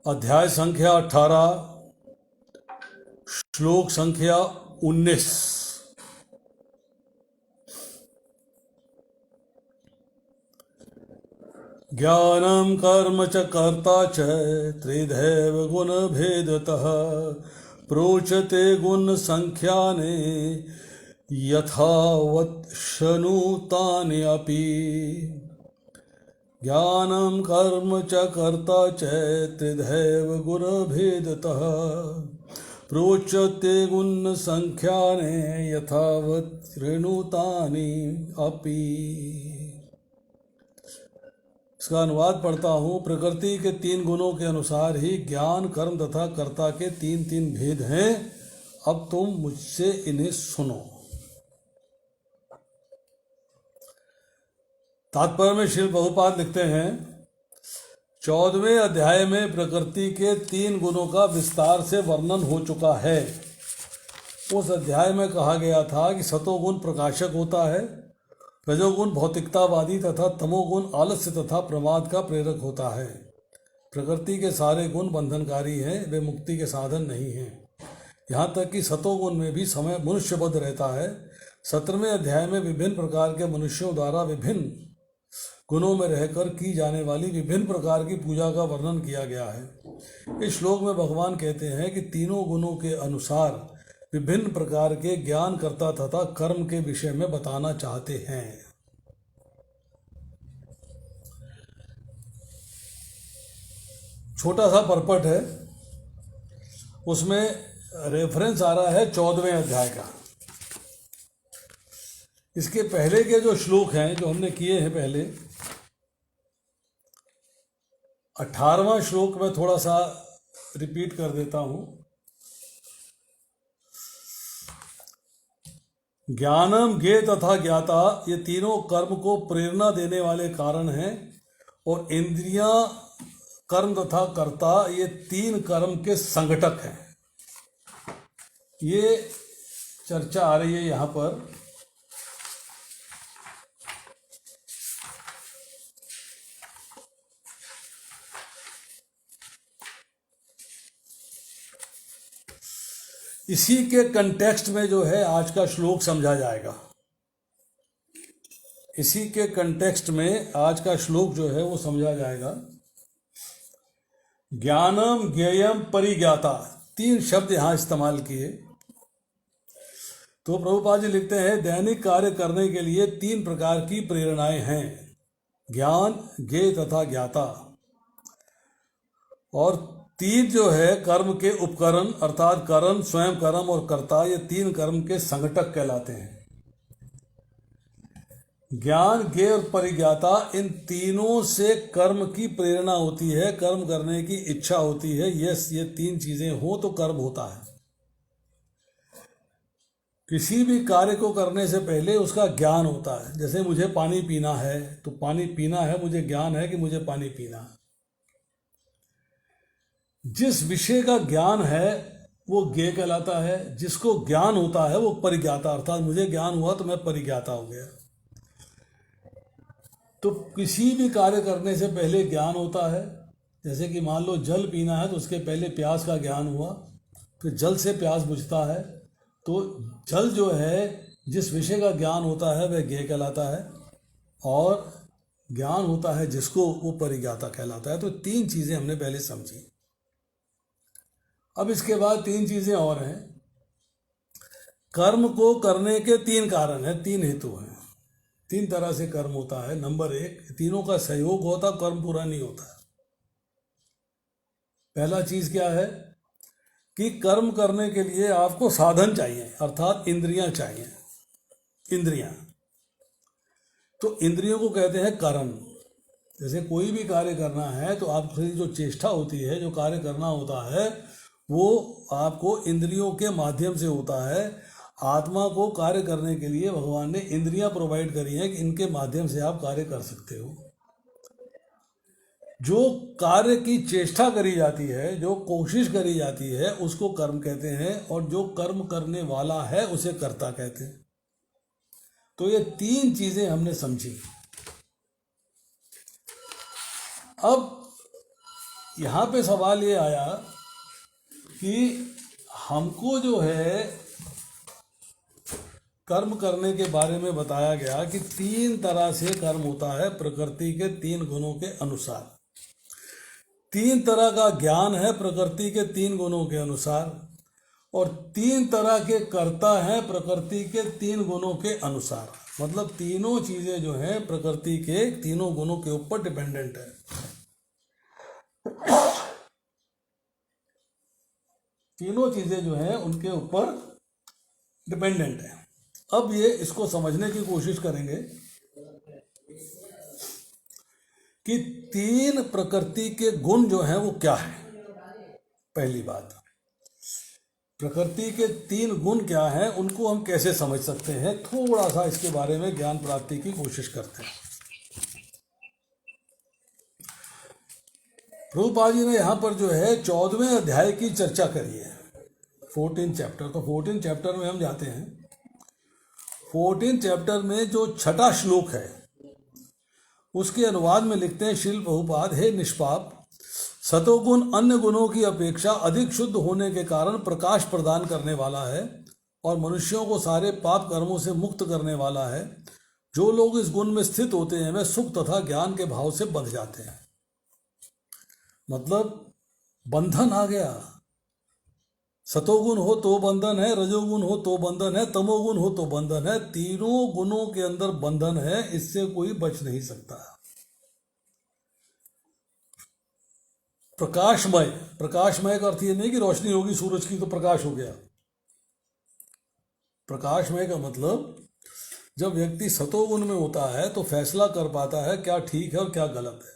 अध्याय संख्या 18, श्लोक संख्या 19। ज्ञानं कर्म च कर्ता च त्रिधैव गुणभेदतः प्रोच्यते गुणसंख्याने यथावत् शृणुतानि अपि। ज्ञानं कर्म च कर्ता च त्रिधैव गुणभेदतः प्रोच्यते गुणसंख्याने यथावत् शृणुतानि अपि। इसका अनुवाद पढ़ता हूँ। प्रकृति के 3 गुणों के अनुसार ही ज्ञान, कर्म तथा कर्ता के 3 भेद हैं। अब तुम मुझसे इन्हें सुनो। तात्पर्य में श्रील प्रभुपाद लिखते हैं, 14वें अध्याय में प्रकृति के 3 गुणों का विस्तार से वर्णन हो चुका है। उस अध्याय में कहा गया था कि सतोगुण प्रकाशक होता है, रजोगुण भौतिकतावादी तथा तमोगुण आलस्य तथा प्रमाद का प्रेरक होता है। प्रकृति के सारे गुण बंधनकारी हैं, वे मुक्ति के साधन नहीं हैं। यहाँ तक कि सतोगुण में भी समय मनुष्यबद्ध रहता है। 17वें अध्याय में विभिन्न प्रकार के मनुष्यों द्वारा विभिन्न गुणों में रहकर की जाने वाली विभिन्न प्रकार की पूजा का वर्णन किया गया है। इस श्लोक में भगवान कहते हैं कि तीनों गुणों के अनुसार विभिन्न प्रकार के ज्ञान, कर्ता तथा कर्म के विषय में बताना चाहते हैं। छोटा सा परपट है, उसमें रेफरेंस आ रहा है 14वें अध्याय का। इसके पहले के जो श्लोक हैं जो हमने किए हैं पहले, 18वां श्लोक में थोड़ा सा रिपीट कर देता हूं। ज्ञानम, ज्ञेय तथा ज्ञाता ये तीनों कर्म को प्रेरणा देने वाले कारण हैं, और इंद्रियां, कर्म तथा कर्ता ये 3 कर्म के संघटक हैं। ये चर्चा आ रही है यहाँ पर। इसी के कंटेक्स्ट में जो है आज का श्लोक समझा जाएगा। इसी के कंटेक्स्ट में आज का श्लोक जो है वो समझा जाएगा। ज्ञानम, ज्ञेयम, परिज्ञाता, 3 शब्द यहां इस्तेमाल किए। तो प्रभुपाद जी लिखते हैं, दैनिक कार्य करने के लिए 3 प्रकार की प्रेरणाएं हैं, ज्ञान, ज्ञेय तथा ज्ञाता। और 3 जो है कर्म के उपकरण, अर्थात कर्म, स्वयं कर्म और कर्ता, ये 3 कर्म के संघटक कहलाते हैं। ज्ञान, ज्ञेय और परिज्ञाता, इन तीनों से कर्म की प्रेरणा होती है, कर्म करने की इच्छा होती है। ये 3 चीजें हो तो कर्म होता है। किसी भी कार्य को करने से पहले उसका ज्ञान होता है। जैसे मुझे पानी पीना है, तो पानी पीना है, मुझे ज्ञान है कि मुझे पानी पीना है। जिस विषय का ज्ञान है वो ज्ञेय कहलाता है, जिसको ज्ञान होता है वो परिज्ञाता, अर्थात मुझे ज्ञान हुआ तो मैं परिज्ञाता हो गया। तो किसी भी कार्य करने से पहले ज्ञान होता है। जैसे कि मान लो जल पीना है तो उसके पहले प्यास का ज्ञान हुआ, फिर जल से प्यास बुझता है। तो जल जो है, जिस विषय का ज्ञान होता है वह ज्ञेय कहलाता है, और ज्ञान होता है जिसको, वो परिज्ञाता कहलाता है। तो 3 चीजें हमने पहले समझी। अब इसके बाद 3 चीजें और हैं। कर्म को करने के 3 कारण हैं, 3 हेतु हैं। 3 तरह से कर्म होता है। नंबर 1, तीनों का सहयोग होता, कर्म पूरा नहीं होता। पहला चीज क्या है कि कर्म करने के लिए आपको साधन चाहिए, अर्थात इंद्रियां चाहिए। इंद्रियां, तो इंद्रियों को कहते हैं कर्म। जैसे कोई भी कार्य करना है तो आपकी जो चेष्टा होती है, जो कार्य करना होता है, वो आपको इंद्रियों के माध्यम से होता है। आत्मा को कार्य करने के लिए भगवान ने इंद्रियां प्रोवाइड करी हैं कि इनके माध्यम से आप कार्य कर सकते हो। जो कार्य की चेष्टा करी जाती है, जो कोशिश करी जाती है, उसको कर्म कहते हैं, और जो कर्म करने वाला है उसे कर्ता कहते हैं। तो ये 3 चीजें हमने समझी। अब यहाँ पे सवाल ये आया कि हमको जो है कर्म करने के बारे में बताया गया कि 3 तरह से कर्म होता है प्रकृति के 3 गुणों के अनुसार। 3 तरह का ज्ञान है प्रकृति के 3 गुणों के अनुसार, और 3 तरह के कर्ता हैं प्रकृति के 3 गुणों के अनुसार। मतलब तीनों चीजें जो हैं प्रकृति के तीनों गुणों के ऊपर डिपेंडेंट है। तीनों चीजें जो हैं उनके ऊपर डिपेंडेंट है। अब ये इसको समझने की कोशिश करेंगे कि 3 प्रकृति के गुण जो हैं वो क्या है। पहली बात, प्रकृति के 3 गुण क्या हैं, उनको हम कैसे समझ सकते हैं, थोड़ा सा इसके बारे में ज्ञान प्राप्ति की कोशिश करते हैं। प्रभुपाद जी ने यहाँ पर जो है 14वें अध्याय की चर्चा करी है, 14 चैप्टर। तो 14 चैप्टर में हम जाते हैं। 14 चैप्टर में जो 6वां श्लोक है उसके अनुवाद में लिखते हैं श्रील प्रभुपाद, हे निष्पाप, सतोगुण अन्य गुणों की अपेक्षा अधिक शुद्ध होने के कारण प्रकाश प्रदान करने वाला है और मनुष्यों को सारे पाप कर्मों से मुक्त करने वाला है। जो लोग इस गुण में स्थित होते हैं वे सुख तथा ज्ञान के भाव से बंध जाते हैं। मतलब बंधन आ गया। सतोगुण हो तो बंधन है, रजोगुण हो तो बंधन है, तमोगुण हो तो बंधन है। तीनों गुणों के अंदर बंधन है, इससे कोई बच नहीं सकता। प्रकाशमय, प्रकाशमय का अर्थ ये नहीं कि रोशनी होगी सूरज की तो प्रकाश हो गया। प्रकाशमय का मतलब जब व्यक्ति सतोगुण में होता है तो फैसला कर पाता है क्या ठीक है और क्या गलत है।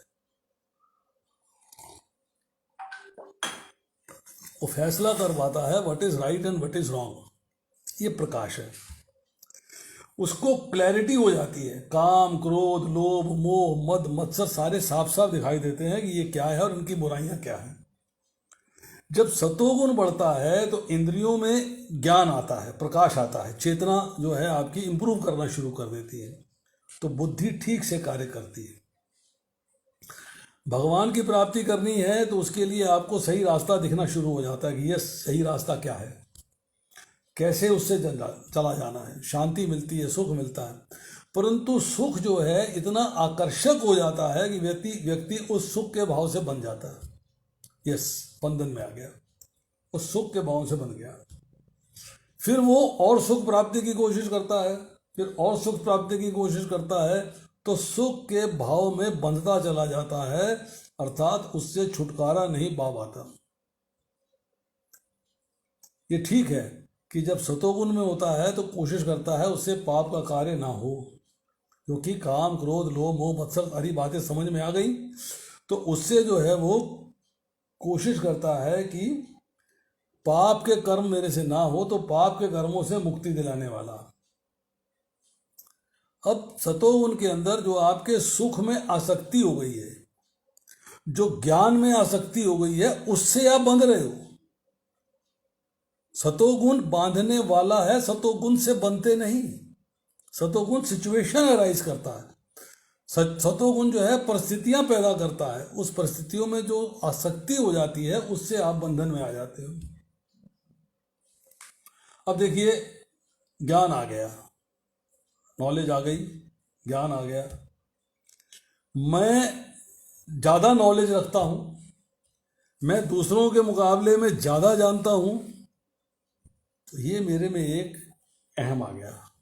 वो फैसला कर पाता है what is right and what is wrong. ये प्रकाश है। उसको क्लैरिटी हो जाती है। काम, क्रोध, लोभ, मोह, मद, मत्सर सारे साफ साफ दिखाई देते हैं कि ये क्या है और इनकी बुराइयां क्या हैं। जब सतोगुण बढ़ता है तो इंद्रियों में ज्ञान आता है, प्रकाश आता है, चेतना जो है आपकी इंप्रूव करना शुरू कर देती है, तो बुद्धि ठीक से कार्य करती है। भगवान की प्राप्ति करनी है तो उसके लिए आपको सही रास्ता दिखना शुरू हो जाता है कि यह सही रास्ता क्या है, कैसे उससे चला जाना है। शांति मिलती है, सुख मिलता है। परंतु सुख जो है इतना आकर्षक हो जाता है कि व्यक्ति उस सुख के भाव से बन जाता है। यस, बंधन में आ गया, उस सुख के भाव से बन गया। फिर वो और सुख प्राप्ति की कोशिश करता है, फिर और सुख प्राप्ति की कोशिश करता है, तो सुख के भाव में बंधता चला जाता है, अर्थात उससे छुटकारा नहीं पा पाता। ये ठीक है कि जब सतोगुण में होता है तो कोशिश करता है उससे पाप का कार्य ना हो, क्योंकि काम, क्रोध, लोभ, मोह, मत्सर सारी बातें समझ में आ गई, तो उससे जो है वो कोशिश करता है कि पाप के कर्म मेरे से ना हो, तो पाप के कर्मों से मुक्ति दिलाने वाला। अब सतोगुण के अंदर जो आपके सुख में आसक्ति हो गई है, जो ज्ञान में आसक्ति हो गई है, उससे आप बंध रहे हो। सतोगुण बांधने वाला है, सतोगुण से बनते नहीं। सतोगुण सिचुएशन अराइज करता है। सतोगुण जो है परिस्थितियां पैदा करता है। उस परिस्थितियों में जो आसक्ति हो जाती है उससे आप बंधन में आ जाते हो। अब देखिए, ज्ञान आ गया, नॉलेज आ गई, ज्ञान आ गया। मैं ज़्यादा नॉलेज रखता हूँ, मैं दूसरों के मुकाबले में ज़्यादा जानता हूँ, तो ये मेरे में एक अहम आ गया,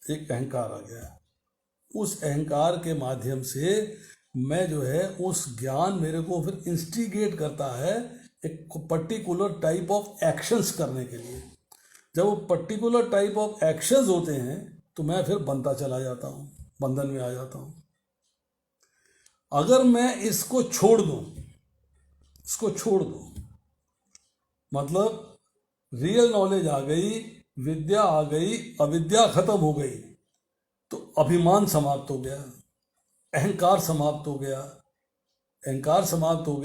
एक अहंकार आ गया। उस अहंकार के माध्यम से मैं जो है उस ज्ञान मेरे को फिर इंस्टिगेट करता है एक पर्टिकुलर टाइप ऑफ एक्शंस करने के लिए। जब वो पर्टिकुलर टाइप ऑफ एक्शंस होते हैं तो मैं फिर बनता चला जाता हूँ, बंधन में आ जाता हूँ। अगर मैं इसको छोड़ दूँ, मतलब रियल नॉलेज आ गई, विद्या आ गई, अविद्या खत्म हो गई, तो अभिमान समाप्त हो गया, अहंकार समाप्त हो गया,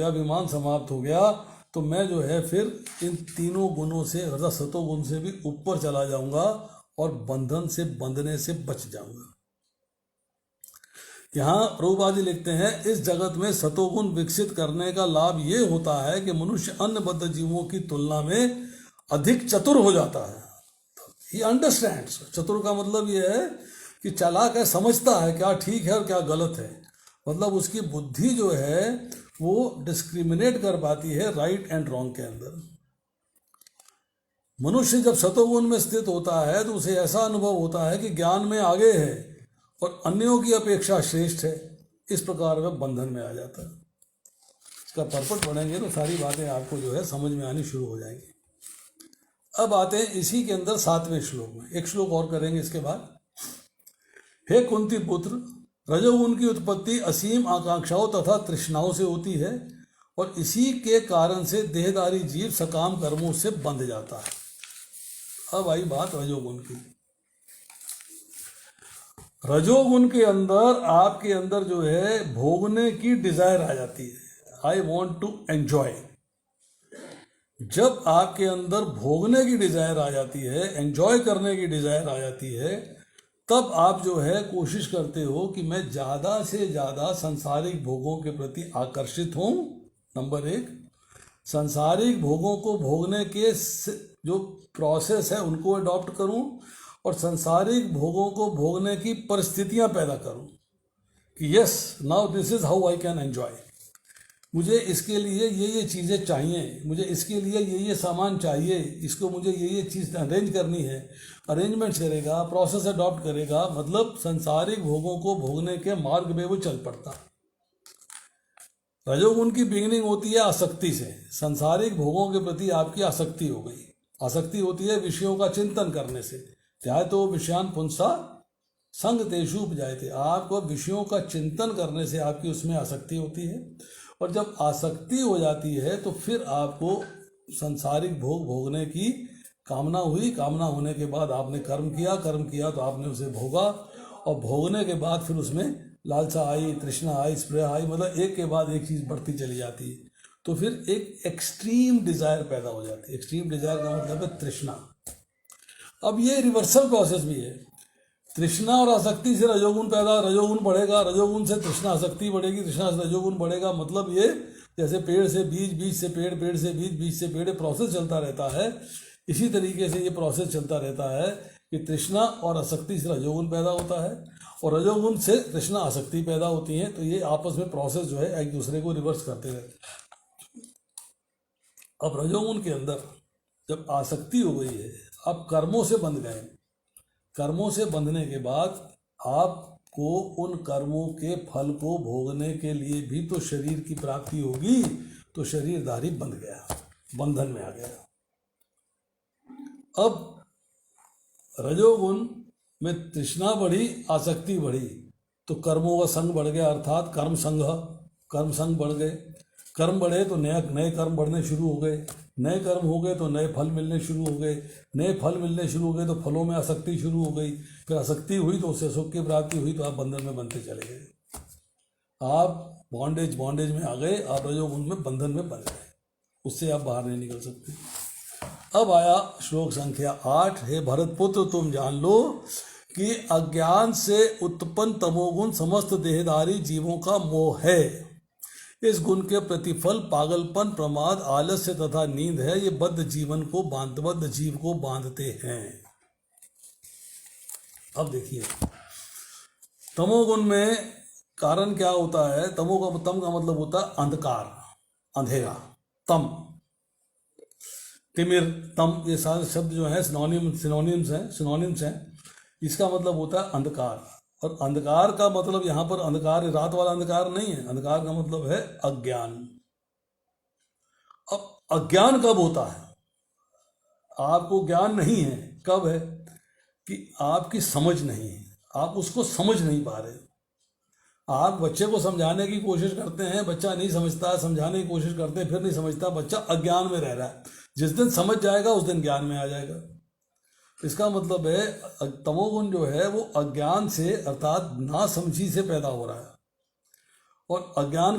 अभिमान समाप्त हो गया, तो मैं जो है फिर इन तीनों गुणों से अर्थात सतोगुण से भी ऊपर चला जाऊंगा और बंधन से बंधने से बच जाऊंगा। यहाँ प्रभुपाद जी लिखते हैं, इस जगत में सतोगुण विकसित करने का लाभ ये होता है कि मनुष्य अन्य बद्ध जीवों की तुलना में अधिक चतुर हो जाता है। He understands. चतुर का मतलब ये है कि चालाक है, समझता है क्या ठीक है और क्या गलत है। मतलब उसकी बुद्धि जो है वो डिस्क्रिमिनेट कर पाती है राइट एंड रॉन्ग के अंदर। मनुष्य जब सतोगुण में स्थित होता है तो उसे ऐसा अनुभव होता है कि ज्ञान में आगे है और अन्यों की अपेक्षा श्रेष्ठ है। इस प्रकार वह बंधन में आ जाता है। इसका परपट पढ़ेंगे तो सारी बातें आपको जो है समझ में आनी शुरू हो जाएंगी। अब आते हैं इसी के अंदर 7वें श्लोक में। एक श्लोक और करेंगे इसके बाद। हे कुंती पुत्र, रजोगुण की उत्पत्ति असीम आकांक्षाओं तथा तृष्णाओं से होती है और इसी के कारण से देहधारी जीव सकाम कर्मों से बंध जाता है। अब आई बात रजोगुण की। रजोगुण के अंदर आपके अंदर जो है भोगने की डिजायर आ जाती है। I want to enjoy. जब आपके अंदर भोगने की डिजायर आ जाती है, एंजॉय करने की डिजायर आ जाती है, तब आप जो है कोशिश करते हो कि मैं ज़्यादा से ज़्यादा सांसारिक भोगों के प्रति आकर्षित हूँ। नंबर 1, सांसारिक भोगों को भोगने के जो प्रोसेस है उनको अडॉप्ट करूँ और सांसारिक भोगों को भोगने की परिस्थितियाँ पैदा करूँ कि yes now this is how I can enjoy. मुझे इसके लिए ये चीज़ें चाहिए, मुझे इसके लिए ये सामान चाहिए, इसको मुझे ये चीज़ अरेंज करनी है। अरेंजमेंट्स करेगा, प्रोसेस अडॉप्ट करेगा, मतलब सांसारिक भोगों को भोगने के मार्ग में वो चल पड़ता है। रजोगुण की बिगिनिंग होती है आसक्ति से। सांसारिक भोगों के प्रति आपकी आसक्ति हो गई। आसक्ति होती है विषयों का चिंतन करने से। चाहे तो विषयान पुंसा संग तेषु उपजायते। आपको विषयों का चिंतन करने से आपकी उसमें आसक्ति होती है और जब आसक्ति हो जाती है तो फिर आपको सांसारिक भोग भोगने की कामना हुई। कामना होने के बाद आपने कर्म किया तो आपने उसे भोगा और भोगने के बाद फिर उसमें लालसा आई, तृष्णा आई, स्प्रेह आई, मतलब एक के बाद एक चीज़ बढ़ती चली जाती है। तो फिर एक एक्सट्रीम डिज़ायर पैदा हो जाती है। एक्सट्रीम डिज़ायर का मतलब है तृष्णा। अब ये रिवर्सल प्रोसेस भी है। तृष्णा और आसक्ति से रजोगुण रजोगुण बढ़ेगा, रजोगुण से तृष्णा आसक्ति बढ़ेगी, तृष्णा से रजोगुण बढ़ेगा। मतलब ये जैसे पेड़ से बीज, बीज से पेड़, पेड़ से बीज, बीज से पेड़, प्रोसेस चलता रहता है। इसी तरीके से ये प्रोसेस चलता रहता है कि तृष्णा और आसक्ति से रजोगुण पैदा होता है और रजोगुण से तृष्णा आसक्ति पैदा होती है। तो ये आपस में प्रोसेस जो है एक दूसरे को रिवर्स करते रहते हैं। अब रजोगुण के अंदर जब आसक्ति हो गई है, आप कर्मों से बंध गए। कर्मों से बंधने के बाद आपको उन कर्मों के फल को भोगने के लिए भी तो शरीर की प्राप्ति होगी। तो शरीरधारी बंध गया, बंधन में आ गया। अब रजोगुण में तृष्णा बढ़ी, आसक्ति बढ़ी, तो कर्मों का संग बढ़ गया, अर्थात कर्म संग बढ़ गए। कर्म बढ़े तो नए कर्म बढ़ने शुरू हो गए। नए कर्म हो गए तो नए फल मिलने शुरू हो गए। नए फल मिलने शुरू हो गए तो फलों में आसक्ति शुरू हो गई। फिर आसक्ति हुई तो उससे सुख की प्राप्ति हुई तो आप बंधन में बनते चले गए। आप बॉन्डेज में आ गए, आप रजोगुण में बंधन में बन गए, उससे आप बाहर नहीं निकल सकते। अब आया श्लोक संख्या 8। हे भरतपुत्र, तुम जान लो कि अज्ञान से उत्पन्न तमोगुण समस्त देहधारी जीवों का मोह है। इस गुण के प्रतिफल पागलपन, प्रमाद, आलस्य तथा नींद है। ये बद्ध जीव को बांधते हैं। अब देखिए, तमोगुण में कारण क्या होता है? तम का मतलब होता है अंधकार, अंधेरा। तम, तिमिर, तम, ये सारे शब्द जो हैं सिनोनिम्स हैं। इसका मतलब होता है अंधकार। और अंधकार का मतलब यहाँ पर अंधकार रात वाला अंधकार नहीं है। अंधकार का मतलब है अज्ञान। अब अज्ञान कब होता है? आपको ज्ञान नहीं है, कब है? कि आपकी समझ नहीं है, आप उसको समझ नहीं पा रहे। आप बच्चे को समझाने की कोशिश करते हैं, बच्चा नहीं समझता, समझाने की कोशिश करते हैं, फिर नहीं समझता, बच्चा अज्ञान में रह रहा है। जिस दिन समझ जाएगा उस दिन ज्ञान में आ जाएगा। इसका मतलब है तमोगुण जो है वो अज्ञान से, अर्थात नासमझी से पैदा हो रहा है। और अज्ञान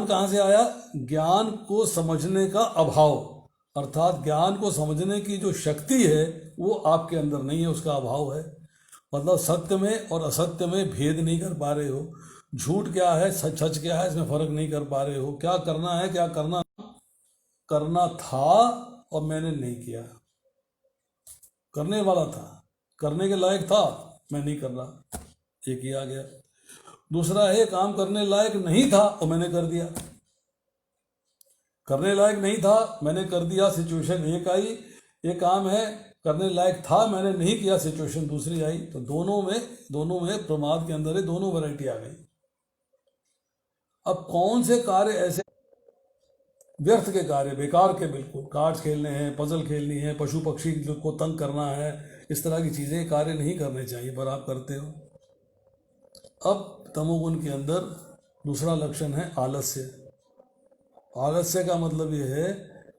कहाँ से आया? ज्ञान को समझने का अभाव, अर्थात ज्ञान को समझने की जो शक्ति है वो आपके अंदर नहीं है, उसका अभाव है। मतलब सत्य में और असत्य में भेद नहीं कर पा रहे हो, झूठ क्या है सच सच क्या है इसमें फर्क नहीं कर पा रहे हो, क्या करना है क्या करना करना था और मैंने नहीं किया, करने वाला था, करने के लायक था, मैं नहीं कर रहा, ये किया गया। दूसरा है काम करने लायक नहीं था और मैंने कर दिया, करने लायक नहीं था मैंने कर दिया, सिचुएशन एक आई। ये काम है करने लायक था मैंने नहीं किया, सिचुएशन दूसरी आई। तो दोनों में प्रमाद के अंदर है, दोनों वैरायटी आ गई। अब कौन से कार्य ऐसे व्यर्थ के कार्य, बेकार के, बिल्कुल कार्ड्स खेलने हैं, पजल खेलनी है, पशु पक्षी को तंग करना है, इस तरह की चीज़ें कार्य नहीं करने चाहिए पर आप करते हो। अब तमोगुण के अंदर दूसरा लक्षण है आलस्य। आलस्य का मतलब यह है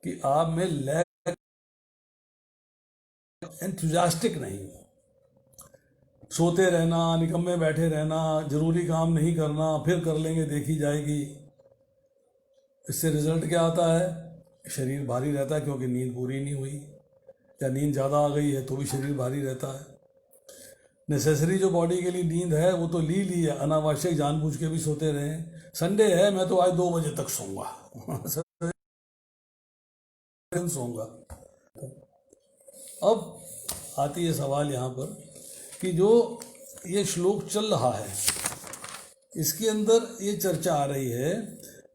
कि आप में लैक, एंथुजियास्टिक नहीं हो, सोते रहना, निकम्मे बैठे रहना, जरूरी काम नहीं करना, फिर कर लेंगे देखी जाएगी। इससे रिजल्ट क्या आता है, शरीर भारी रहता है क्योंकि नींद पूरी नहीं हुई, या नींद ज़्यादा आ गई है तो भी शरीर भारी रहता है। नेसेसरी जो बॉडी के लिए नींद है वो तो ली है, अनावश्यक जानबूझ के भी सोते रहे। संडे है मैं तो आज 2 बजे तक सोऊंगा सोऊंगा। अब आती है सवाल यहाँ पर कि जो ये श्लोक चल रहा है इसके अंदर ये चर्चा आ रही है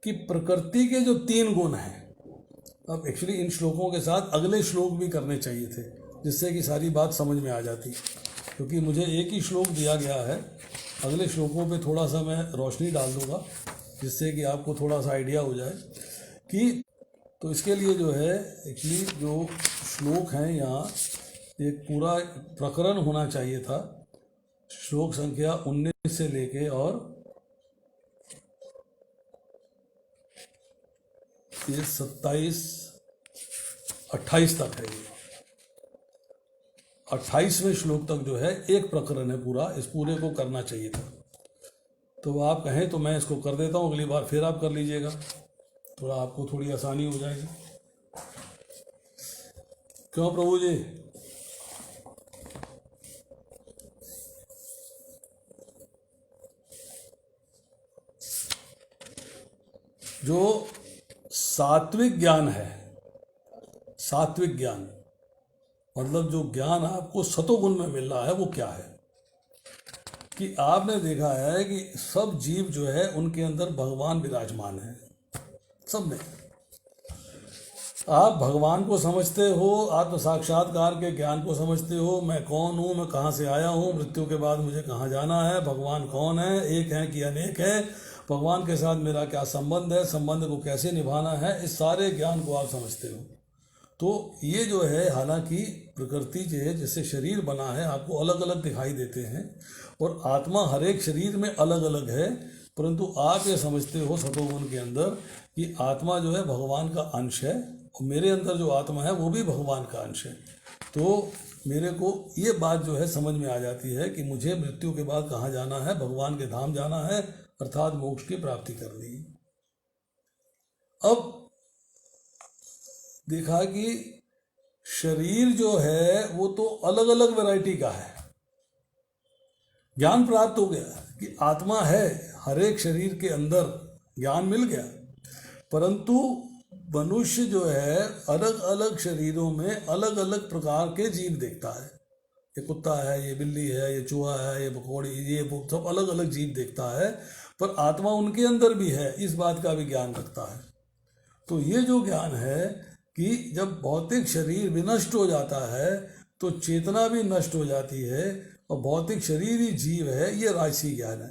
कि प्रकृति के जो 3 गुण हैं। अब एक्चुअली इन श्लोकों के साथ अगले श्लोक भी करने चाहिए थे जिससे कि सारी बात समझ में आ जाती, क्योंकि मुझे एक ही श्लोक दिया गया है। अगले श्लोकों पे थोड़ा सा मैं रोशनी डाल दूंगा जिससे कि आपको थोड़ा सा आइडिया हो जाए कि, तो इसके लिए जो है एक्चुअली जो श्लोक हैं यहाँ एक पूरा प्रकरण होना चाहिए था, श्लोक संख्या 19 से लेके और ये 27, 28 तक है। ये 28वें श्लोक तक जो है एक प्रकरण है पूरा, इस पूरे को करना चाहिए था। तो आप कहें तो मैं इसको कर देता हूँ, अगली बार फिर आप कर लीजिएगा, थोड़ा आपको थोड़ी आसानी हो जाएगी। क्यों प्रभु जी? जो सात्विक ज्ञान है, सात्विक ज्ञान मतलब जो ज्ञान आपको सतोगुण में मिल रहा है वो क्या है, कि आपने देखा है कि सब जीव जो है उनके अंदर भगवान विराजमान है, सब में। आप भगवान को समझते हो, आत्म साक्षात्कार के ज्ञान को समझते हो, मैं कौन हूँ, मैं कहाँ से आया हूँ, मृत्यु के बाद मुझे कहाँ जाना है, भगवान कौन है, एक है कि अनेक है, भगवान के साथ मेरा क्या संबंध है, संबंध को कैसे निभाना है, इस सारे ज्ञान को आप समझते हो। तो ये जो है, हालांकि प्रकृति जो है जिससे शरीर बना है आपको अलग अलग दिखाई देते हैं और आत्मा हर एक शरीर में अलग अलग है, परंतु आप ये समझते हो सतोगुण के अंदर कि आत्मा जो है भगवान का अंश है और मेरे अंदर जो आत्मा है वो भी भगवान का अंश है। तो मेरे को ये बात जो है समझ में आ जाती है कि मुझे मृत्यु के बाद कहाँ जाना है, भगवान के धाम जाना है, अर्थात मोक्ष की प्राप्ति करनी है। अब देखा कि शरीर जो है वो तो अलग अलग वैरायटी का है, ज्ञान प्राप्त हो गया कि आत्मा है, हर एक शरीर के अंदर ज्ञान मिल गया, परंतु मनुष्य जो है अलग अलग शरीरों में अलग अलग प्रकार के जीव देखता है। ये कुत्ता है, ये बिल्ली है, ये चूहा है, ये मकोड़ी, ये सब अलग अलग जीव देखता है, पर आत्मा उनके अंदर भी है, इस बात का भी ज्ञान रखता है। तो ये जो ज्ञान है कि जब भौतिक शरीर विनष्ट हो जाता है तो चेतना भी नष्ट हो जाती है और भौतिक शरीर ही जीव है, ये राजसी ज्ञान है।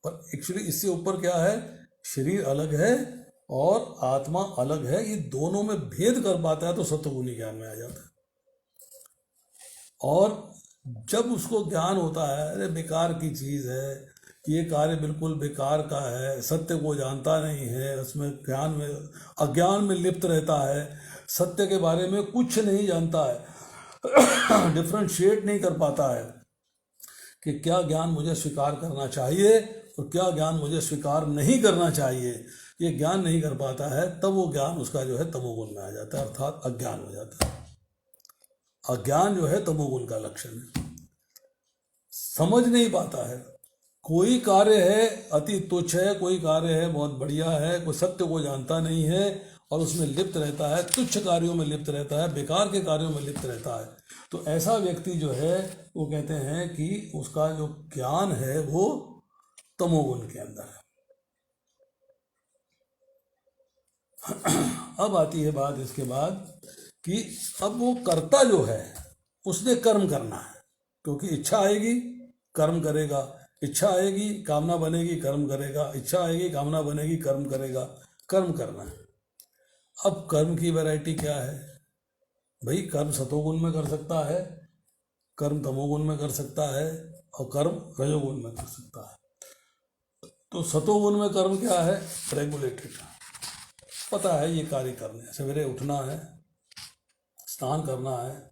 पर एक्चुअली इससे ऊपर क्या है, शरीर अलग है और आत्मा अलग है, ये दोनों में भेद कर पाता है तो सत्वगुणी ज्ञान में आ जाता है। और जब उसको ज्ञान होता है अरे बेकार की चीज़ है, ये कार्य बिल्कुल बेकार का है, सत्य को जानता नहीं है, उसमें ज्ञान में अज्ञान में लिप्त रहता है, सत्य के बारे में कुछ नहीं जानता है डिफ्रेंशिएट नहीं कर पाता है कि क्या ज्ञान मुझे स्वीकार करना चाहिए और क्या ज्ञान मुझे स्वीकार नहीं करना चाहिए, ये ज्ञान नहीं कर पाता है, तब वो ज्ञान उसका जो है तमोगुण में आ जाता है, अर्थात अज्ञान हो जाता है। अज्ञान जो है तमोगुण का लक्षण है। समझ नहीं पाता है। कोई कार्य है अति तुच्छ है, कोई कार्य है बहुत बढ़िया है, कोई सत्य को जानता नहीं है और उसमें लिप्त रहता है, तुच्छ कार्यों में लिप्त रहता है, बेकार के कार्यों में लिप्त रहता है। तो ऐसा व्यक्ति जो है वो कहते हैं कि उसका जो ज्ञान है वो तमोगुण के अंदर है। अब आती है बात इसके बाद कि अब वो कर्ता जो है उसने कर्म करना है, क्योंकि इच्छा आएगी कर्म करेगा, इच्छा आएगी कामना बनेगी कर्म करेगा, इच्छा आएगी कामना बनेगी कर्म करेगा, कर्म करना है। अब कर्म की वैरायटी क्या है भाई? कर्म सतोगुण में कर सकता है, कर्म तमोगुण में कर सकता है और कर्म रजोगुण में कर सकता है। तो सतोगुण में कर्म क्या है? रेगुलेटेड, पता है ये कार्य करने, सवेरे उठना है, स्नान करना है,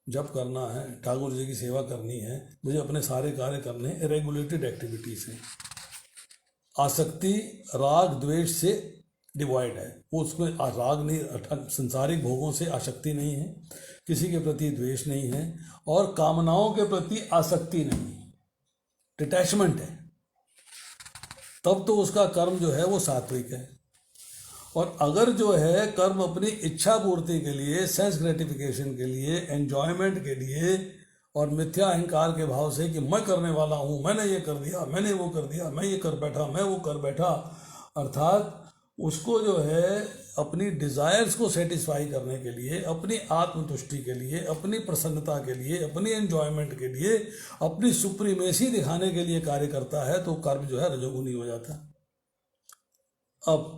जप करना है, ठाकुर जी की सेवा करनी है, मुझे अपने सारे कार्य करने हैं, रेगुलेटेड एक्टिविटीज हैं। आसक्ति राग द्वेष से डिवाइड है, वो उसमें राग नहीं, संसारिक भोगों से आसक्ति नहीं है, किसी के प्रति द्वेष नहीं है और कामनाओं के प्रति आसक्ति नहीं है, डिटैचमेंट है। तब तो उसका कर्म जो है वो सात्विक है। और अगर जो है कर्म अपनी इच्छा पूर्ति के लिए, सेंस ग्रेटिफिकेशन के लिए, एंजॉयमेंट के लिए और मिथ्या अहंकार के भाव से कि मैं करने वाला हूँ, मैंने ये कर दिया, मैंने वो कर दिया, मैं ये कर बैठा, मैं वो कर बैठा, अर्थात उसको जो है अपनी डिज़ायर्स को सेटिस्फाई करने के लिए, अपनी आत्मतुष्टि के लिए, अपनी प्रसन्नता के लिए, अपनी एंजॉयमेंट के लिए, अपनी सुप्रीमेसी दिखाने के लिए कार्य करता है, तो कर्म जो है रजोगुणी हो जाता है। अब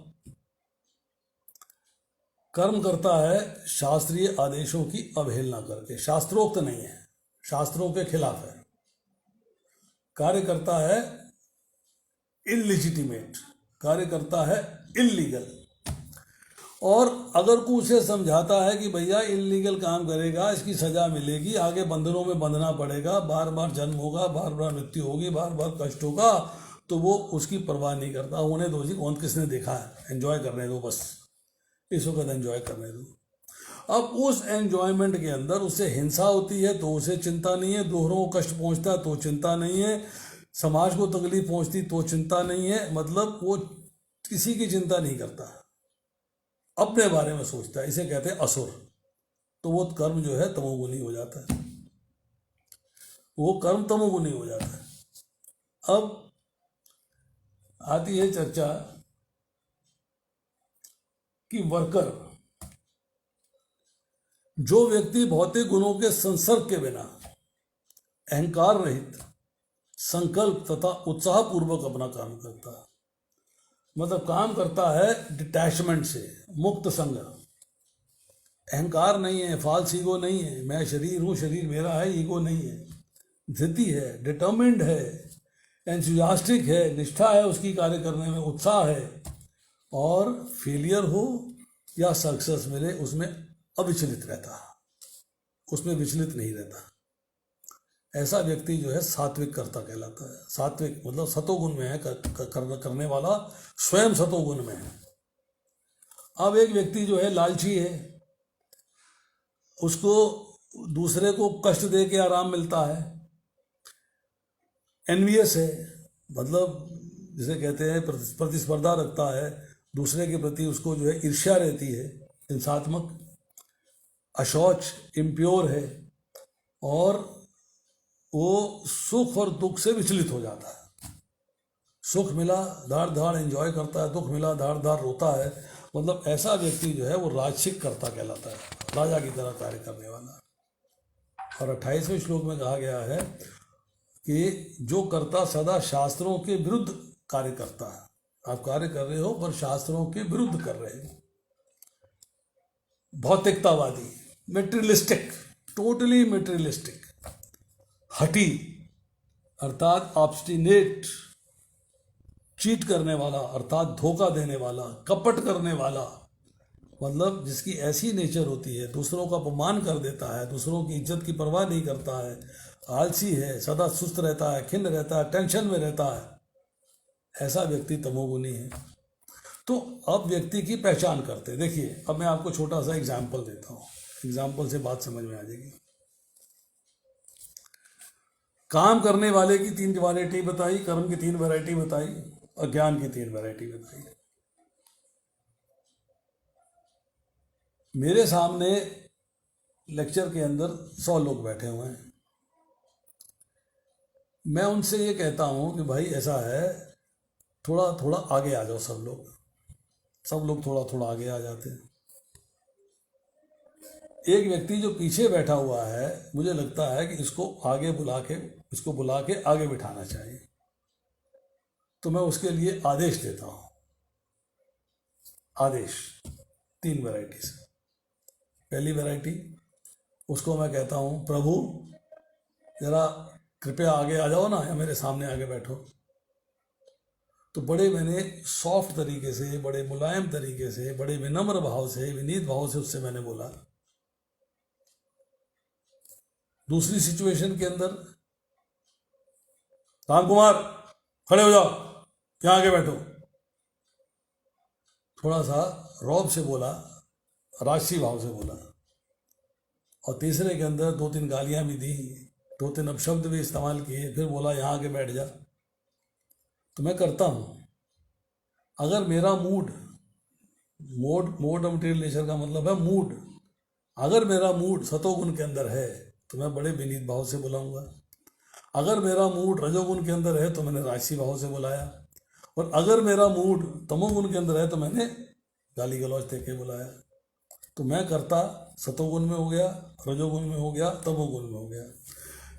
कर्म करता है शास्त्रीय आदेशों की अवहेलना करके, शास्त्रोक्त नहीं है, शास्त्रों के खिलाफ है। कार्य करता है इलिजिटिमेट, कार्य करता है इल्लीगल। और अगर को उसे समझाता है कि भैया इल्लीगल काम करेगा इसकी सजा मिलेगी, आगे बंधनों में बंधना पड़ेगा, बार बार जन्म होगा, बार बार मृत्यु होगी, बार बार कष्ट होगा, तो वो उसकी परवाह नहीं करता। होने दो जी, कौन किसने देखा है, एंजॉय करने दो, बस इस वक्त एंजॉय करने दो। अब उस एंजॉयमेंट के अंदर उससे हिंसा होती है तो उसे चिंता नहीं है, दूसरों को कष्ट पहुंचता है तो चिंता नहीं है, समाज को तकलीफ पहुंचती तो चिंता नहीं है, मतलब वो किसी की चिंता नहीं करता, अपने बारे में सोचता है। इसे कहते हैं असुर। तो वो कर्म जो है तमोगुणी हो जाता है, वो कर्म तमोगुणी हो जाता है। अब आती है चर्चा कि वर्कर, जो व्यक्ति भौतिक गुणों के संसर्ग के बिना अहंकार रहित संकल्प तथा उत्साह पूर्वक अपना काम करता है, मतलब काम करता है डिटैचमेंट से, मुक्त संग, अहंकार नहीं है, फाल्स ईगो नहीं है, मैं शरीर हूं, शरीर मेरा है, ईगो नहीं है, धृति है, डिटर्मिन्ड है, एंथुसियास्टिक है, निष्ठा है उसकी कार्य करने में, उत्साह है, और फेलियर हो या सक्सेस मिले उसमें अविचलित रहता है, उसमें विचलित नहीं रहता। ऐसा व्यक्ति जो है सात्विक कर्ता कहलाता है। सात्विक मतलब सतोगुण में है, करने वाला स्वयं सतोगुण में है। अब एक व्यक्ति जो है लालची है, उसको दूसरे को कष्ट दे के आराम मिलता है, एनवियस है, मतलब जिसे कहते हैं प्रतिस्पर्धा रखता है, दूसरे के प्रति उसको जो है ईर्ष्या रहती है, हिंसात्मक, अशौच, इम्प्योर है, और वो सुख और दुख से विचलित हो जाता है। सुख मिला धाड़ धाड़ एंजॉय करता है, दुख मिला धाड़ धाड़ रोता है। मतलब ऐसा व्यक्ति जो है वो राजसिक कर्ता कहलाता है, राजा की तरह कार्य करने वाला। और 28वें श्लोक में कहा गया है कि जो कर्ता सदा शास्त्रों के विरुद्ध कार्य करता है, आप कार्य कर रहे हो पर शास्त्रों के विरुद्ध कर रहे हो, भौतिकतावादी, मेटेरियलिस्टिक, टोटली मेटेरियलिस्टिक, हठी अर्थात ऑब्स्टिनेट, चीट करने वाला अर्थात धोखा देने वाला, कपट करने वाला, मतलब जिसकी ऐसी नेचर होती है, दूसरों का अपमान कर देता है, दूसरों की इज्जत की परवाह नहीं करता है, आलसी है, सदा सुस्त रहता है, खिन्न रहता है, टेंशन में रहता है, ऐसा व्यक्ति तमोगुणी है। तो अब व्यक्ति की पहचान करते, देखिए अब मैं आपको छोटा सा एग्जाम्पल देता हूँ, एग्जाम्पल से बात समझ में आ जाएगी। काम करने वाले की 3 वैरायटी बताई, कर्म की 3 वैरायटी बताई और ज्ञान की 3 वैरायटी बताई। मेरे सामने लेक्चर के अंदर 100 लोग बैठे हुए हैं। मैं उनसे ये कहता हूं कि भाई ऐसा है, थोड़ा थोड़ा आगे आ जाओ। सब लोग थोड़ा थोड़ा आगे आ जाते हैं। एक व्यक्ति जो पीछे बैठा हुआ है, मुझे लगता है कि इसको बुला के आगे बिठाना चाहिए। तो मैं उसके लिए आदेश देता हूं। आदेश 3 वैरायटी से। पहली वैरायटी, उसको मैं कहता हूं, प्रभु जरा कृपया आगे आ जाओ ना, या मेरे सामने आगे बैठो। तो बड़े मैंने सॉफ्ट तरीके से, बड़े मुलायम तरीके से, बड़े विनम्र भाव से, विनीत भाव से उससे मैंने बोला। दूसरी सिचुएशन के अंदर, राम कुमार खड़े हो जाओ, यहाँ आगे बैठो। थोड़ा सा रौब से बोला, राजसी भाव से बोला। और तीसरे के अंदर 2-3 गालियां भी दी, 2-3 अपशब्द भी इस्तेमाल किए, फिर बोला यहाँ आके बैठ जा। तो मैं करता हूँ, अगर मेरा मोड ऑफ मटेरियल नेचर का मतलब है मूड, अगर मेरा मूड सतोगुण के अंदर है तो मैं बड़े विनीत भाव से बुलाऊंगा। अगर मेरा मूड रजोगुण के अंदर है तो मैंने राजसी भाव से बुलाया। और अगर मेरा मूड तमोगुण के अंदर है तो मैंने गाली गलौज दे के बुलाया। तो मैं करता सतोगुण में हो गया, रजोगुण में हो गया, तमोगुण में हो गया।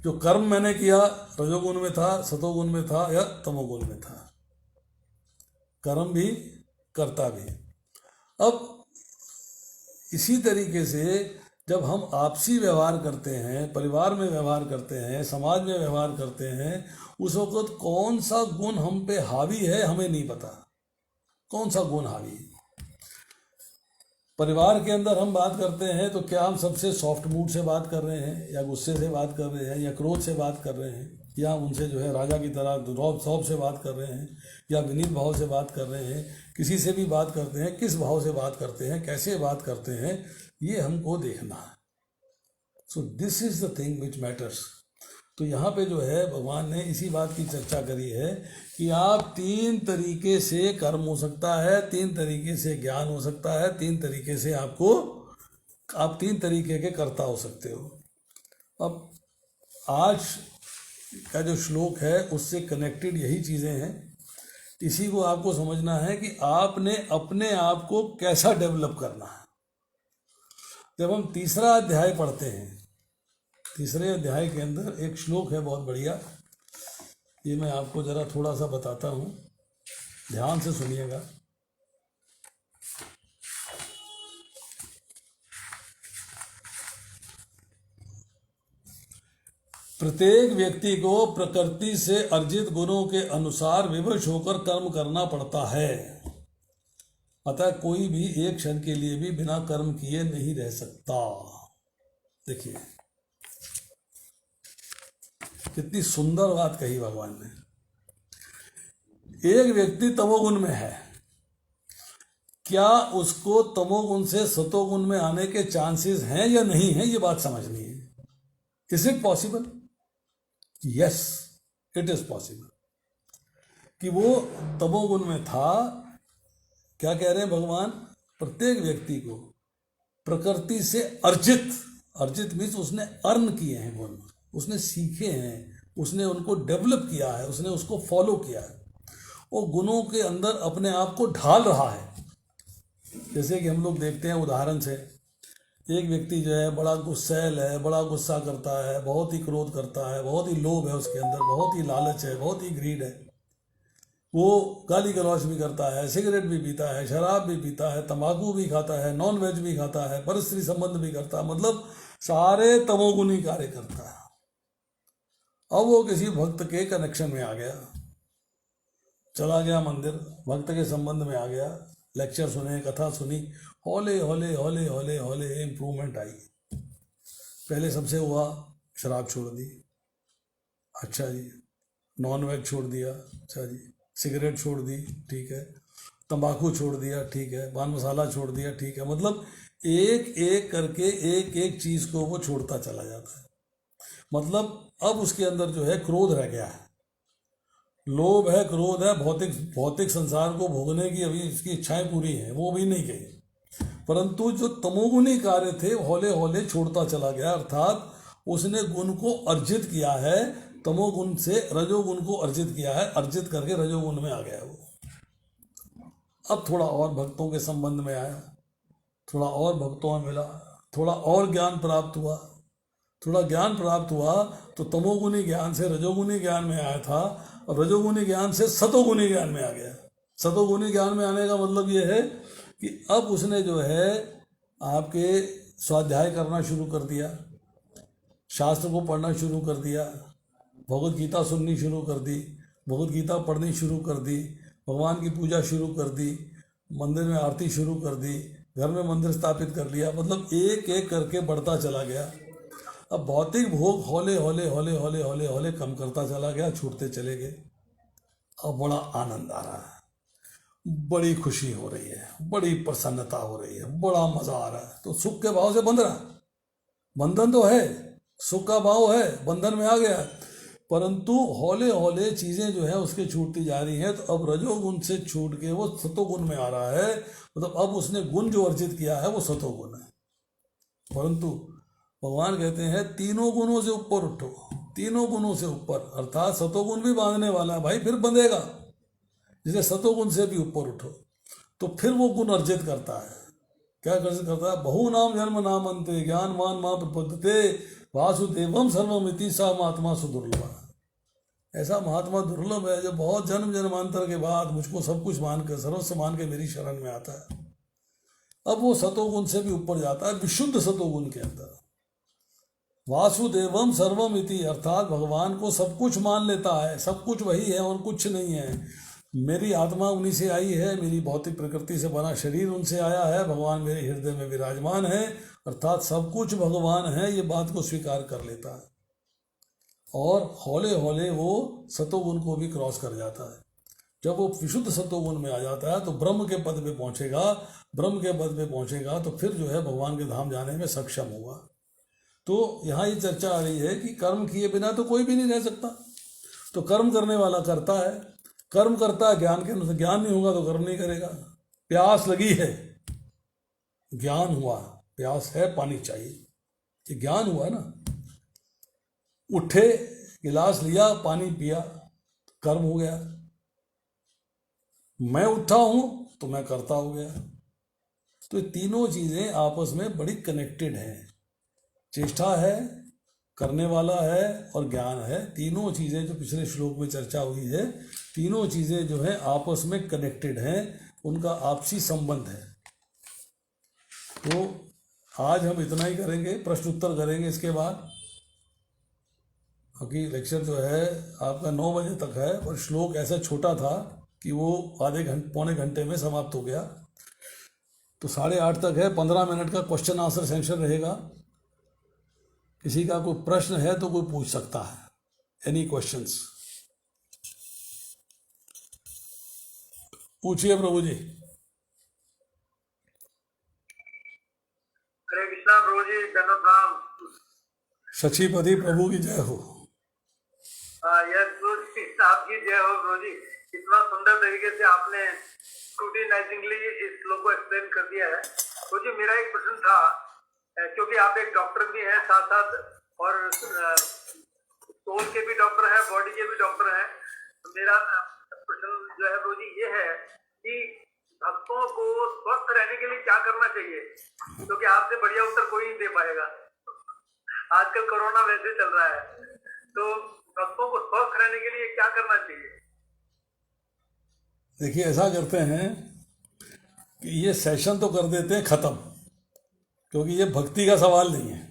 जो कर्म मैंने किया रजोगुण में था, सतोगुण में था या तमोगुण में था। कर्म भी करता भी। अब इसी तरीके से जब हम आपसी व्यवहार करते हैं, परिवार में व्यवहार करते हैं, समाज में व्यवहार करते हैं, उस वक्त कौन सा गुण हम पे हावी है हमें नहीं पता। कौन सा गुण हावी है? परिवार के अंदर हम बात करते हैं तो क्या हम सबसे सॉफ्ट मूड से बात कर रहे हैं, या गुस्से से बात कर रहे हैं, या क्रोध से बात कर रहे हैं, या उनसे जो है राजा की तरह रौब सौब से बात कर रहे हैं, या विनीत भाव से बात कर रहे हैं? किसी से भी बात करते हैं, किस भाव से बात करते हैं, कैसे बात करते हैं, ये हमको देखना है। So this is the thing which matters. तो यहाँ पे जो है भगवान ने इसी बात की चर्चा करी है कि आप 3 तरीके से कर्म हो सकता है, 3 तरीके से ज्ञान हो सकता है, 3 तरीके से आप 3 तरीके के कर्ता हो सकते हो। अब आज का जो श्लोक है उससे कनेक्टेड यही चीज़ें हैं। इसी को आपको समझना है कि आपने अपने आप को कैसा डेवलप करना है। जब हम तीसरा अध्याय पढ़ते हैं, तीसरे अध्याय के अंदर एक श्लोक है बहुत बढ़िया, ये मैं आपको जरा थोड़ा सा बताता हूँ, ध्यान से सुनिएगा। प्रत्येक व्यक्ति को प्रकृति से अर्जित गुणों के अनुसार विवश होकर कर्म करना पड़ता है। अतः कोई भी एक क्षण के लिए भी बिना कर्म किए नहीं रह सकता। देखिए कितनी सुंदर बात कही भगवान ने। एक व्यक्ति तमोगुण में है, क्या उसको तमोगुण से सतोगुण में आने के चांसेस हैं या नहीं है, ये बात समझनी है। Is it possible? Yes, it is possible. कि वो तमोगुण में था, क्या कह रहे हैं भगवान? प्रत्येक व्यक्ति को प्रकृति से अर्जित मीन्स उसने अर्न किए हैं गुण, उसने सीखे हैं, उसने उनको डेवलप किया है, उसने उसको फॉलो किया है, वो गुणों के अंदर अपने आप को ढाल रहा है। जैसे कि हम लोग देखते हैं उदाहरण से, एक व्यक्ति जो है बड़ा गुस्सैल है, बड़ा गुस्सा करता है, बहुत ही क्रोध करता है, बहुत ही लोभ है उसके अंदर, बहुत ही लालच है, बहुत ही ग्रीड है, वो गाली गलौज भी करता है, सिगरेट भी पीता है, शराब भी पीता है, तंबाकू भी खाता है, नॉन वेज भी खाता है, परस्त्री संबंध भी करता है, मतलब सारे तमोगुणी कार्य करता है। अब वो किसी भक्त के कनेक्शन में आ गया, चला गया मंदिर, भक्त के संबंध में आ गया, लेक्चर सुने, कथा सुनी, हौले हौले हौले हौले हौले इम्प्रूवमेंट आई। पहले सबसे हुआ शराब छोड़ दी, अच्छा जी, नॉन वेज छोड़ दिया, अच्छा जी, सिगरेट छोड़ दी, ठीक है, तंबाकू छोड़ दिया, ठीक है, पान मसाला छोड़ दिया, ठीक है, मतलब एक एक करके एक एक चीज़ को वो छोड़ता चला जाता है। मतलब अब उसके अंदर जो है क्रोध रह गया है, लोभ है, क्रोध है, भौतिक संसार को भोगने की अभी इसकी इच्छाएं पूरी हैं, वो भी नहीं गई। परंतु जो तमोगुणी कार्य थे हौले हौले छोड़ता चला गया, अर्थात उसने गुण को अर्जित किया है, तमोगुण से रजोगुण को अर्जित किया है, अर्जित करके रजोगुण में आ गया वो। अब थोड़ा और भक्तों के संबंध में आया, थोड़ा और भक्तों में मिला, थोड़ा और ज्ञान प्राप्त हुआ, थोड़ा ज्ञान प्राप्त हुआ तो तमोगुणी ज्ञान से रजोगुणी ज्ञान में आया था, और रजोगुणी ज्ञान से सतोगुणी ज्ञान में आ गया। सतोगुणी ज्ञान में आने का मतलब ये है कि अब उसने जो है आपके स्वाध्याय करना शुरू कर दिया, शास्त्र को पढ़ना शुरू कर दिया, भगवत गीता सुननी शुरू कर दी, भगवत गीता पढ़नी शुरू कर दी, भगवान की पूजा शुरू कर दी, मंदिर में आरती शुरू कर दी, घर में मंदिर स्थापित कर लिया, मतलब एक एक करके बढ़ता चला गया। अब भौतिक भोग हौले हौले हौले हौले हौले हौले कम करता चला गया, छूटते चले गए। अब बड़ा आनंद आ रहा है, बड़ी खुशी हो रही है, बड़ी प्रसन्नता हो रही है, बड़ा मजा आ रहा है। तो सुख के भाव से बंध रहा, बंधन तो है, सुख का भाव है, बंधन में आ गया, परंतु हौले हौले चीजें जो है उसके छूटती जा रही हैं। तो अब रजोगुण से छूट के वो सतोगुण में आ रहा है, मतलब अब उसने गुण जो अर्जित किया है वो सतोगुण है। परंतु भगवान कहते हैं तीनों गुणों से ऊपर उठो, तीनों गुणों से ऊपर, अर्थात सतोगुण भी बांधने वाला है भाई, फिर बंधेगा, जिसे सतोगुण से भी ऊपर उठो तो फिर वो गुण अर्जित करता है। क्या अर्जित करता है? बहु नाम जन्म नाम अंते ज्ञानवान मां प्रपद्यते वासुदेवम सर्वमिति सा महात्मा सुदुर्लभ। ऐसा महात्मा दुर्लभ है जो बहुत जन्म जन्मांतर के बाद मुझको सब कुछ मानकर, सर्वस्व मान के मेरी शरण में आता है। अब वो सतोगुण से भी ऊपर जाता है, विशुद्ध सतोगुण के अंदर। वासुदेवम सर्वम इति, अर्थात भगवान को सब कुछ मान लेता है, सब कुछ वही है और कुछ नहीं है। मेरी आत्मा उन्हीं से आई है, मेरी भौतिक प्रकृति से बना शरीर उनसे आया है, भगवान मेरे हृदय में विराजमान है, अर्थात सब कुछ भगवान है, ये बात को स्वीकार कर लेता है। और हौले हौले वो सतोगुण को भी क्रॉस कर जाता है। जब वो विशुद्ध सतोगुण में आ जाता है तो ब्रह्म के पद पे पहुंचेगा, ब्रह्म के पद पे पहुंचेगा तो फिर जो है भगवान के धाम जाने में सक्षम होगा। तो यहाँ ये चर्चा आ रही है कि कर्म किए बिना तो कोई भी नहीं रह सकता। तो कर्म करने वाला करता है, कर्म करता है ज्ञान के अनुसार, ज्ञान नहीं होगा तो कर्म नहीं करेगा। प्यास लगी है, ज्ञान हुआ, प्यास है, पानी चाहिए, ये ज्ञान हुआ ना। उठे, गिलास लिया, पानी पिया, कर्म हो गया। मैं उठा हूं तो मैं करता हो गया। तो ये तीनों चीजें आपस में बड़ी कनेक्टेड हैं। चेष्टा है, करने वाला है और ज्ञान है। तीनों चीजें जो पिछले श्लोक में चर्चा हुई है, तीनों चीजें जो है आपस में कनेक्टेड हैं, उनका आपसी संबंध है। तो आज हम इतना ही करेंगे, प्रश्न उत्तर करेंगे इसके बाद, क्योंकि लेक्चर जो है आपका 9 बजे तक है, और श्लोक ऐसा छोटा था कि वो पौने घंटे में समाप्त हो गया। तो 8:30 तक है, 15 मिनट का क्वेश्चन आंसर सेशन रहेगा। किसी का कोई प्रश्न है तो कोई पूछ सकता है, एनी क्वेश्चंस पूछिए प्रभु जी। हरे कृष्णा प्रभु जी, धन्यवाद राम। शचीपति प्रभु की जय हो। यस प्रभु जी, आपकी जय हो प्रभु जी। इतना सुंदर तरीके से आपने स्क्रूटिनाइजिंगली इस श्लोक को एक्सप्लेन कर दिया है। प्रभु जी, मेरा एक प्रश्न था, क्योंकि आप एक डॉक्टर भी हैं साथ साथ, और सोल के भी डॉक्टर हैं, बॉडी के भी डॉक्टर हैं। तो मेरा प्रश्न जो है प्रभु जी ये है कि भक्तों को स्वस्थ रहने के लिए क्या करना चाहिए, क्योंकि आपसे बढ़िया उत्तर कोई नहीं दे पाएगा। आजकल कोरोना वैसे चल रहा है, तो भक्तों को स्वस्थ रहने के लिए क्या करना चाहिए? देखिए, ऐसा करते हैं कि ये सेशन तो कर देते हैं खत्म, क्योंकि ये भक्ति का सवाल नहीं है।